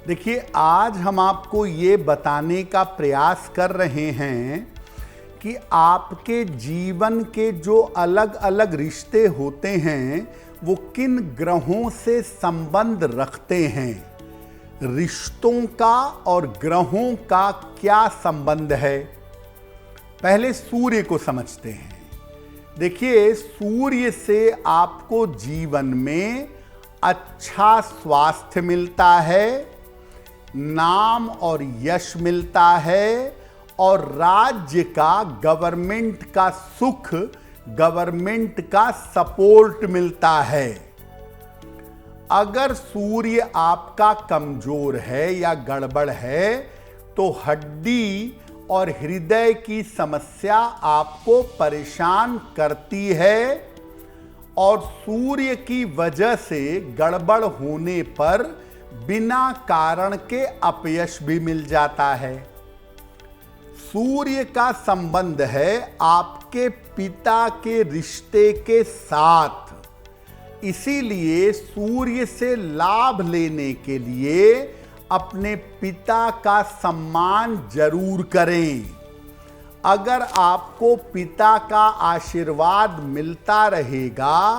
देखिए, आज हम आपको ये बताने का प्रयास कर रहे हैं कि आपके जीवन के जो अलग अलग रिश्ते होते हैं वो किन ग्रहों से संबंध रखते हैं। रिश्तों का और ग्रहों का क्या संबंध है, पहले सूर्य को समझते हैं। देखिए, सूर्य से आपको जीवन में अच्छा स्वास्थ्य मिलता है, नाम और यश मिलता है और राज्य का, गवर्नमेंट का सुख, गवर्नमेंट का सपोर्ट मिलता है। अगर सूर्य आपका कमजोर है या गड़बड़ है तो हड्डी और हृदय की समस्या आपको परेशान करती है और सूर्य की वजह से गड़बड़ होने पर बिना कारण के अपयश भी मिल जाता है। सूर्य का संबंध है आपके पिता के रिश्ते के साथ, इसीलिए सूर्य से लाभ लेने के लिए अपने पिता का सम्मान जरूर करें। अगर आपको पिता का आशीर्वाद मिलता रहेगा,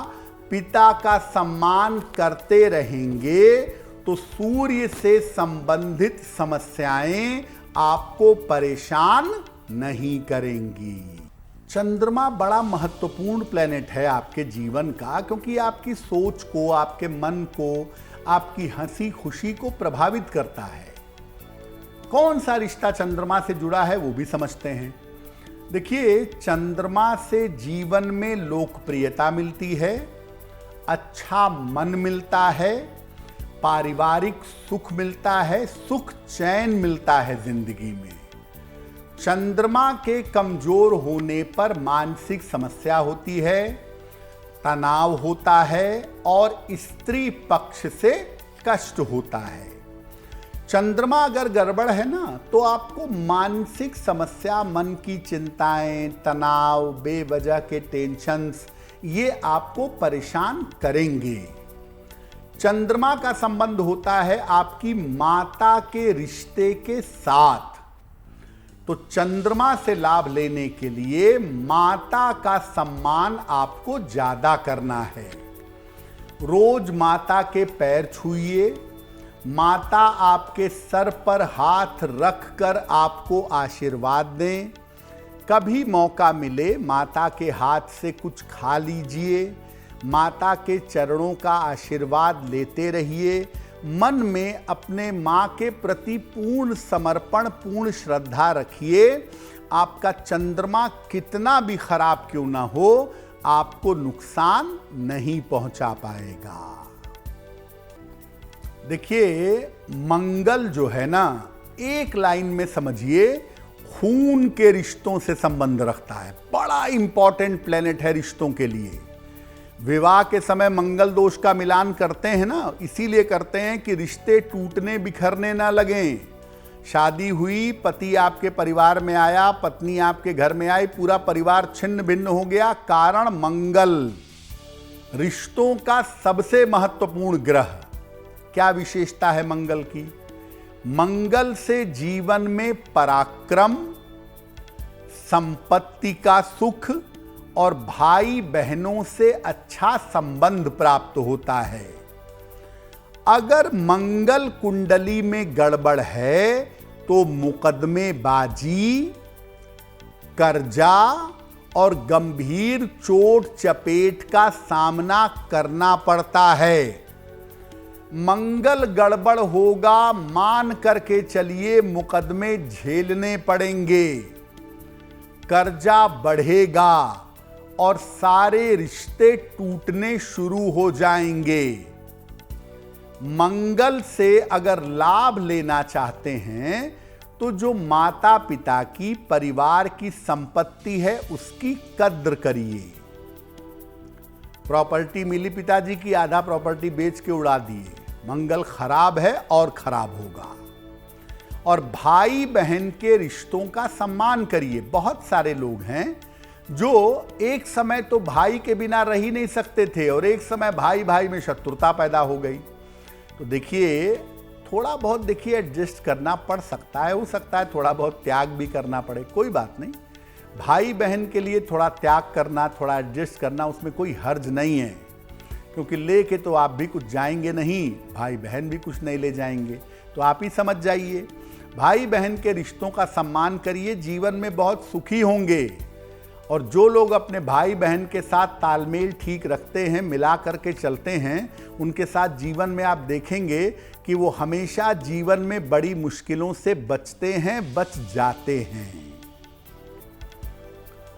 पिता का सम्मान करते रहेंगे तो सूर्य से संबंधित समस्याएं आपको परेशान नहीं करेंगी। चंद्रमा बड़ा महत्वपूर्ण प्लेनेट है आपके जीवन का, क्योंकि आपकी सोच को, आपके मन को, आपकी हंसी खुशी को प्रभावित करता है। कौन सा रिश्ता चंद्रमा से जुड़ा है वो भी समझते हैं। देखिए, चंद्रमा से जीवन में लोकप्रियता मिलती है, अच्छा मन मिलता है, पारिवारिक सुख मिलता है, सुख चैन मिलता है जिंदगी में। चंद्रमा के कमजोर होने पर मानसिक समस्या होती है, तनाव होता है और स्त्री पक्ष से कष्ट होता है। चंद्रमा अगर गड़बड़ है ना तो आपको मानसिक समस्या, मन की चिंताएं, तनाव, बेवजह के टेंशन्स, ये आपको परेशान करेंगे। चंद्रमा का संबंध होता है आपकी माता के रिश्ते के साथ, तो चंद्रमा से लाभ लेने के लिए माता का सम्मान आपको ज्यादा करना है। रोज माता के पैर छूइए, माता आपके सर पर हाथ रखकर आपको आशीर्वाद दें। कभी मौका मिले माता के हाथ से कुछ खा लीजिए, माता के चरणों का आशीर्वाद लेते रहिए। मन में अपने मां के प्रति पूर्ण समर्पण, पूर्ण श्रद्धा रखिए। आपका चंद्रमा कितना भी खराब क्यों ना हो, आपको नुकसान नहीं पहुंचा पाएगा। देखिए, मंगल जो है ना, एक लाइन में समझिए, खून के रिश्तों से संबंध रखता है। बड़ा इंपॉर्टेंट प्लेनेट है रिश्तों के लिए। विवाह के समय मंगल दोष का मिलान करते हैं ना, इसीलिए करते हैं कि रिश्ते टूटने बिखरने ना लगें। शादी हुई, पति आपके परिवार में आया, पत्नी आपके घर में आई, पूरा परिवार छिन्न भिन्न हो गया, कारण मंगल। रिश्तों का सबसे महत्वपूर्ण ग्रह। क्या विशेषता है मंगल की? मंगल से जीवन में पराक्रम, संपत्ति का सुख और भाई बहनों से अच्छा संबंध प्राप्त होता है। अगर मंगल कुंडली में गड़बड़ है तो मुकदमेबाजी, कर्जा और गंभीर चोट चपेट का सामना करना पड़ता है। मंगल गड़बड़ होगा, मान करके चलिए, मुकदमे झेलने पड़ेंगे, कर्जा बढ़ेगा और सारे रिश्ते टूटने शुरू हो जाएंगे। मंगल से अगर लाभ लेना चाहते हैं तो जो माता पिता की, परिवार की संपत्ति है उसकी कद्र करिए। प्रॉपर्टी मिली पिताजी की, आधा प्रॉपर्टी बेच के उड़ा दिए, मंगल खराब है और खराब होगा। और भाई बहन के रिश्तों का सम्मान करिए। बहुत सारे लोग हैं जो एक समय तो भाई के बिना रह ही नहीं सकते थे और एक समय भाई भाई में शत्रुता पैदा हो गई। तो देखिए, थोड़ा बहुत देखिए एडजस्ट करना पड़ सकता है, हो सकता है थोड़ा बहुत त्याग भी करना पड़े, कोई बात नहीं। भाई बहन के लिए थोड़ा त्याग करना, थोड़ा एडजस्ट करना, उसमें कोई हर्ज नहीं है, क्योंकि लेके तो आप भी कुछ जाएंगे नहीं, भाई बहन भी कुछ नहीं ले जाएंगे। तो आप ही समझ जाइए, भाई बहन के रिश्तों का सम्मान करिए, जीवन में बहुत सुखी होंगे। और जो लोग अपने भाई बहन के साथ तालमेल ठीक रखते हैं, मिला करके चलते हैं, उनके साथ जीवन में आप देखेंगे कि वो हमेशा जीवन में बड़ी मुश्किलों से बचते हैं, बच जाते हैं।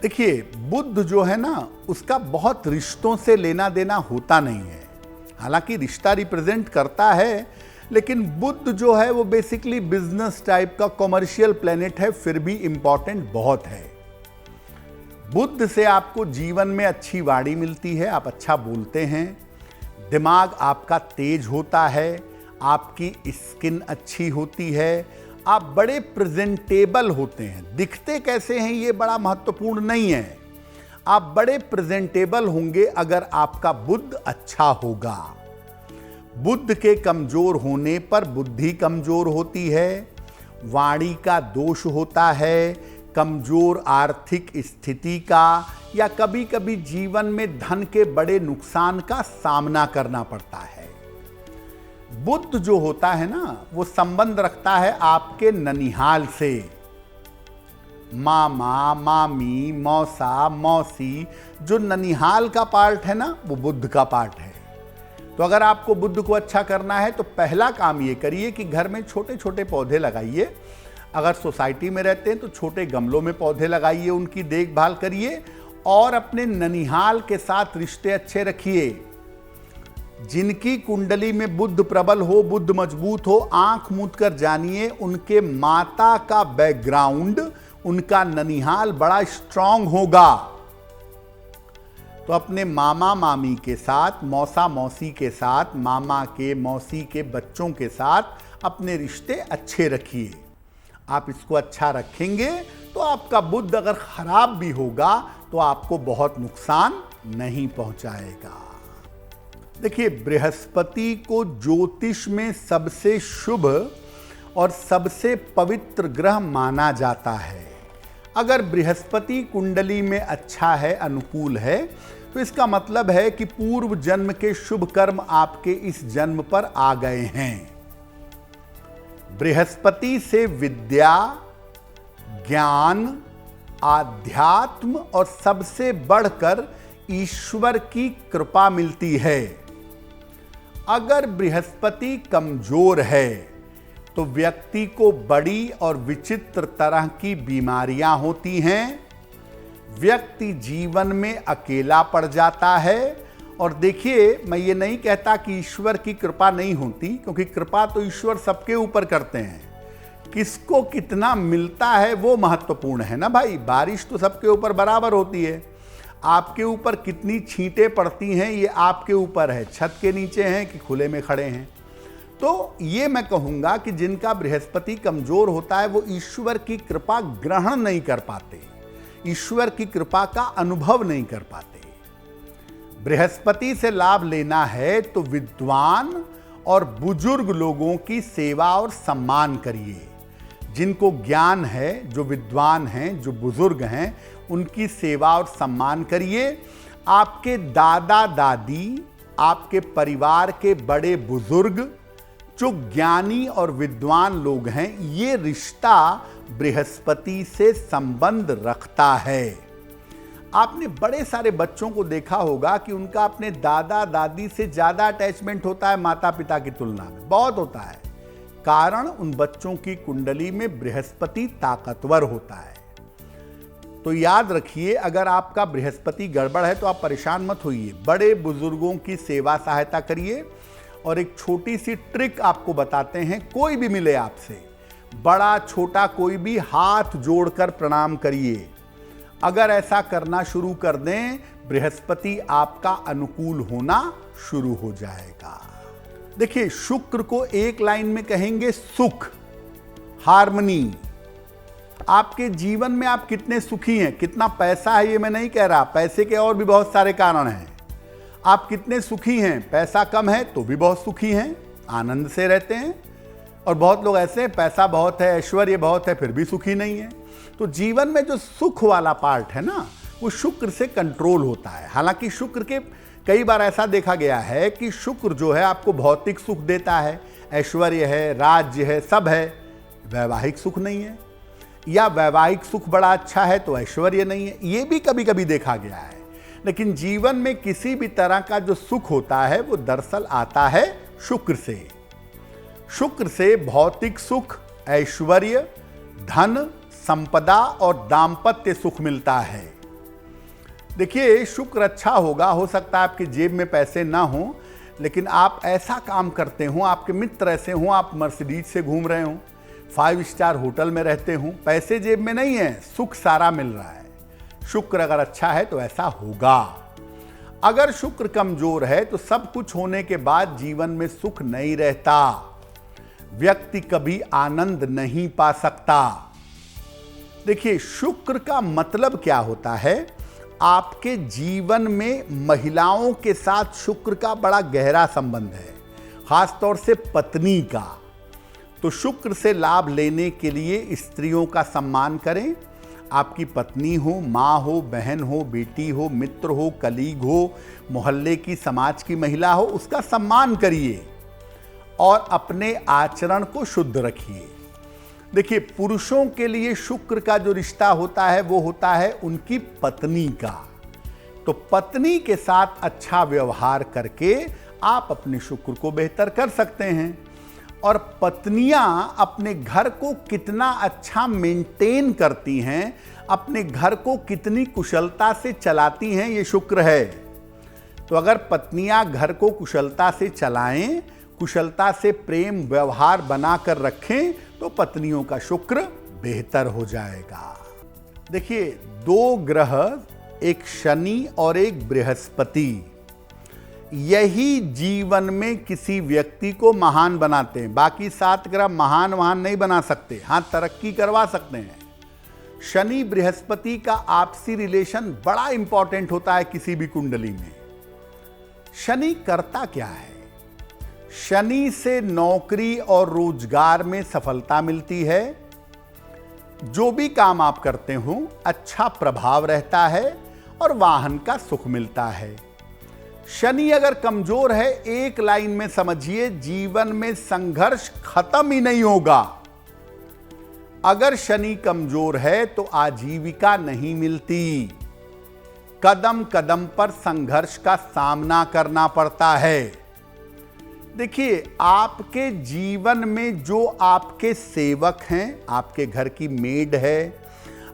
देखिए, बुध जो है ना, उसका बहुत रिश्तों से लेना देना होता नहीं है। हालांकि रिश्ता रिप्रेजेंट करता है, लेकिन बुध जो है वो बेसिकली बिजनेस टाइप का कॉमर्शियल प्लेनेट है, फिर भी इंपॉर्टेंट बहुत है। बुध से आपको जीवन में अच्छी वाणी मिलती है, आप अच्छा बोलते हैं, दिमाग आपका तेज होता है, आपकी स्किन अच्छी होती है, आप बड़े प्रेजेंटेबल होते हैं। दिखते कैसे हैं ये बड़ा महत्वपूर्ण नहीं है, आप बड़े प्रेजेंटेबल होंगे अगर आपका बुध अच्छा होगा। बुध के कमजोर होने पर बुद्धि कमजोर होती है, वाणी का दोष होता है, कमजोर आर्थिक स्थिति का, या कभी कभी जीवन में धन के बड़े नुकसान का सामना करना पड़ता है। बुध जो होता है ना, वो संबंध रखता है आपके ननिहाल से। मामा, मामी, मौसा, मौसी, जो ननिहाल का पार्ट है ना, वो बुध का पार्ट है। तो अगर आपको बुध को अच्छा करना है तो पहला काम ये करिए कि घर में छोटे छोटे पौधे लगाइए। अगर सोसाइटी में रहते हैं तो छोटे गमलों में पौधे लगाइए, उनकी देखभाल करिए और अपने ननिहाल के साथ रिश्ते अच्छे रखिए। जिनकी कुंडली में बुध प्रबल हो, बुध मजबूत हो, आंख मूंद कर जानिए उनके माता का बैकग्राउंड, उनका ननिहाल बड़ा स्ट्रांग होगा। तो अपने मामा मामी के साथ, मौसा मौसी के साथ, मामा के मौसी के बच्चों के साथ अपने रिश्ते अच्छे रखिए। आप इसको अच्छा रखेंगे तो आपका बुध अगर खराब भी होगा तो आपको बहुत नुकसान नहीं पहुंचाएगा। देखिए, बृहस्पति को ज्योतिष में सबसे शुभ और सबसे पवित्र ग्रह माना जाता है। अगर बृहस्पति कुंडली में अच्छा है, अनुकूल है, तो इसका मतलब है कि पूर्व जन्म के शुभ कर्म आपके इस जन्म पर आ गए हैं। बृहस्पति से विद्या, ज्ञान, आध्यात्म और सबसे बढ़कर ईश्वर की कृपा मिलती है। अगर बृहस्पति कमजोर है तो व्यक्ति को बड़ी और विचित्र तरह की बीमारियां होती हैं, व्यक्ति जीवन में अकेला पड़ जाता है। और देखिए, मैं ये नहीं कहता कि ईश्वर की कृपा नहीं होती, क्योंकि कृपा तो ईश्वर सबके ऊपर करते हैं। किसको कितना मिलता है वो महत्वपूर्ण है ना भाई। बारिश तो सबके ऊपर बराबर होती है, आपके ऊपर कितनी छींटें पड़ती हैं ये आपके ऊपर है, छत के नीचे हैं कि खुले में खड़े हैं। तो ये मैं कहूँगा कि जिनका बृहस्पति कमजोर होता है वो ईश्वर की कृपा ग्रहण नहीं कर पाते, ईश्वर की कृपा का अनुभव नहीं कर पाते। बृहस्पति से लाभ लेना है तो विद्वान और बुजुर्ग लोगों की सेवा और सम्मान करिए। जिनको ज्ञान है, जो विद्वान हैं, जो बुजुर्ग हैं, उनकी सेवा और सम्मान करिए। आपके दादा दादी, आपके परिवार के बड़े बुजुर्ग जो ज्ञानी और विद्वान लोग हैं, ये रिश्ता बृहस्पति से संबंध रखता है। आपने बड़े सारे बच्चों को देखा होगा कि उनका अपने दादा दादी से ज्यादा अटैचमेंट होता है माता पिता की तुलना में, बहुत होता है। कारण उन बच्चों की कुंडली में बृहस्पति ताकतवर होता है। तो याद रखिए, अगर आपका बृहस्पति गड़बड़ है तो आप परेशान मत होइए, बड़े बुजुर्गों की सेवा सहायता करिए। और एक छोटी सी ट्रिक आपको बताते हैं, कोई भी मिले आपसे, बड़ा छोटा कोई भी, हाथ जोड़कर प्रणाम करिए। अगर ऐसा करना शुरू कर दें, बृहस्पति आपका अनुकूल होना शुरू हो जाएगा। देखिए, शुक्र को एक लाइन में कहेंगे सुख, हार्मनी। आपके जीवन में आप कितने सुखी हैं, कितना पैसा है ये मैं नहीं कह रहा, पैसे के और भी बहुत सारे कारण हैं। आप कितने सुखी हैं, पैसा कम है तो भी बहुत सुखी हैं, आनंद से रहते हैं। और बहुत लोग ऐसे हैं, पैसा बहुत है, ऐश्वर्य बहुत है, फिर भी सुखी नहीं है। तो जीवन में जो सुख वाला पार्ट है ना, वो शुक्र से कंट्रोल होता है। हालांकि शुक्र के कई बार ऐसा देखा गया है कि शुक्र जो है आपको भौतिक सुख देता है, ऐश्वर्य है, राज्य है, सब है, वैवाहिक सुख नहीं है, या वैवाहिक सुख बड़ा अच्छा है तो ऐश्वर्य नहीं है, ये भी कभी कभी देखा गया है। लेकिन जीवन में किसी भी तरह का जो सुख होता है वो दरअसल आता है शुक्र से। शुक्र से भौतिक सुख, ऐश्वर्य, धन, संपदा और दाम्पत्य सुख मिलता है। देखिए, शुक्र अच्छा होगा, हो सकता है आपकी जेब में पैसे ना हो, लेकिन आप ऐसा काम करते हो, आपके मित्र ऐसे हों, आप मर्सिडीज से घूम रहे हो, 5 स्टार होटल में रहते हो, पैसे जेब में नहीं है, सुख सारा मिल रहा है। शुक्र अगर अच्छा है तो ऐसा होगा। अगर शुक्र कमजोर है तो सब कुछ होने के बाद जीवन में सुख नहीं रहता, व्यक्ति कभी आनंद नहीं पा सकता। देखिए, शुक्र का मतलब क्या होता है? आपके जीवन में महिलाओं के साथ शुक्र का बड़ा गहरा संबंध है, खासतौर से पत्नी का। तो शुक्र से लाभ लेने के लिए स्त्रियों का सम्मान करें। आपकी पत्नी हो, माँ हो, बहन हो, बेटी हो, मित्र हो, कलीग हो, मोहल्ले की, समाज की महिला हो, उसका सम्मान करिए और अपने आचरण को शुद्ध रखिए। देखिए, पुरुषों के लिए शुक्र का जो रिश्ता होता है वो होता है उनकी पत्नी का। तो पत्नी के साथ अच्छा व्यवहार करके आप अपने शुक्र को बेहतर कर सकते हैं। और पत्नियां अपने घर को कितना अच्छा मेंटेन करती हैं, अपने घर को कितनी कुशलता से चलाती हैं, ये शुक्र है। तो अगर पत्नियां घर को कुशलता से चलाएं, कुशलता से प्रेम व्यवहार बनाकर रखें, तो पत्नियों का शुक्र बेहतर हो जाएगा। देखिए, 2 ग्रह, एक शनि और एक बृहस्पति, यही जीवन में किसी व्यक्ति को महान बनाते हैं। बाकी 7 ग्रह महान नहीं बना सकते, हाँ तरक्की करवा सकते हैं। शनि बृहस्पति का आपसी रिलेशन बड़ा इंपॉर्टेंट होता है किसी भी कुंडली में। शनि करता क्या है? शनि से नौकरी और रोजगार में सफलता मिलती है। जो भी काम आप करते हो अच्छा प्रभाव रहता है और वाहन का सुख मिलता है। शनि अगर कमजोर है, एक लाइन में समझिए, जीवन में संघर्ष खत्म ही नहीं होगा। अगर शनि कमजोर है तो आजीविका नहीं मिलती, कदम कदम पर संघर्ष का सामना करना पड़ता है। देखिए, आपके जीवन में जो आपके सेवक हैं, आपके घर की मेड है,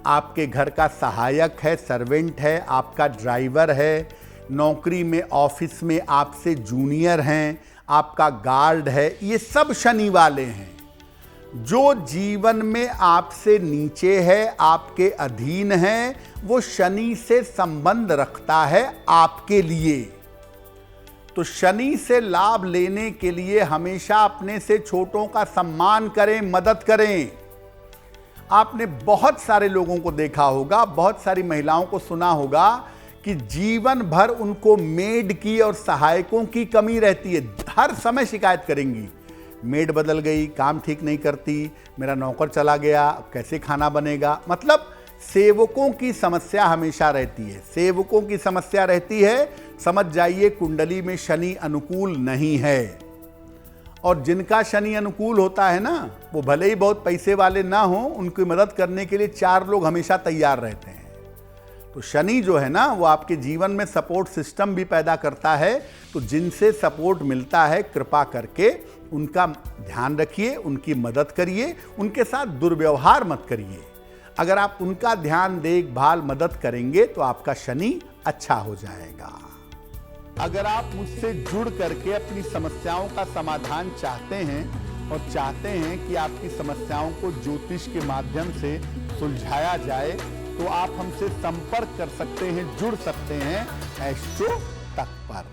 आपके घर का सहायक है, सर्वेंट है, आपका ड्राइवर है, नौकरी में ऑफिस में आपसे जूनियर हैं, आपका गार्ड है, ये सब शनि वाले हैं। जो जीवन में आपसे नीचे है, आपके अधीन है, वो शनि से संबंध रखता है आपके लिए। तो शनि से लाभ लेने के लिए हमेशा अपने से छोटों का सम्मान करें, मदद करें। आपने बहुत सारे लोगों को देखा होगा, बहुत सारी महिलाओं को सुना होगा कि जीवन भर उनको मेड की और सहायकों की कमी रहती है। हर समय शिकायत करेंगी, मेड बदल गई, काम ठीक नहीं करती, मेरा नौकर चला गया, कैसे खाना बनेगा। मतलब सेवकों की समस्या हमेशा रहती है। सेवकों की समस्या रहती है, समझ जाइए कुंडली में शनि अनुकूल नहीं है। और जिनका शनि अनुकूल होता है ना, वो भले ही बहुत पैसे वाले ना हो, उनकी मदद करने के लिए 4 लोग हमेशा तैयार रहते हैं। तो शनि जो है ना, वो आपके जीवन में सपोर्ट सिस्टम भी पैदा करता है। तो जिनसे सपोर्ट मिलता है, कृपा करके उनका ध्यान रखिए, उनकी मदद करिए, उनके साथ दुर्व्यवहार मत करिए। अगर आप उनका ध्यान, देखभाल, मदद करेंगे तो आपका शनि अच्छा हो जाएगा। अगर आप मुझसे जुड़ करके अपनी समस्याओं का समाधान चाहते हैं और चाहते हैं कि आपकी समस्याओं को ज्योतिष के माध्यम से सुलझाया जाए, तो आप हमसे संपर्क कर सकते हैं, जुड़ सकते हैं एस्ट्रो तक पर।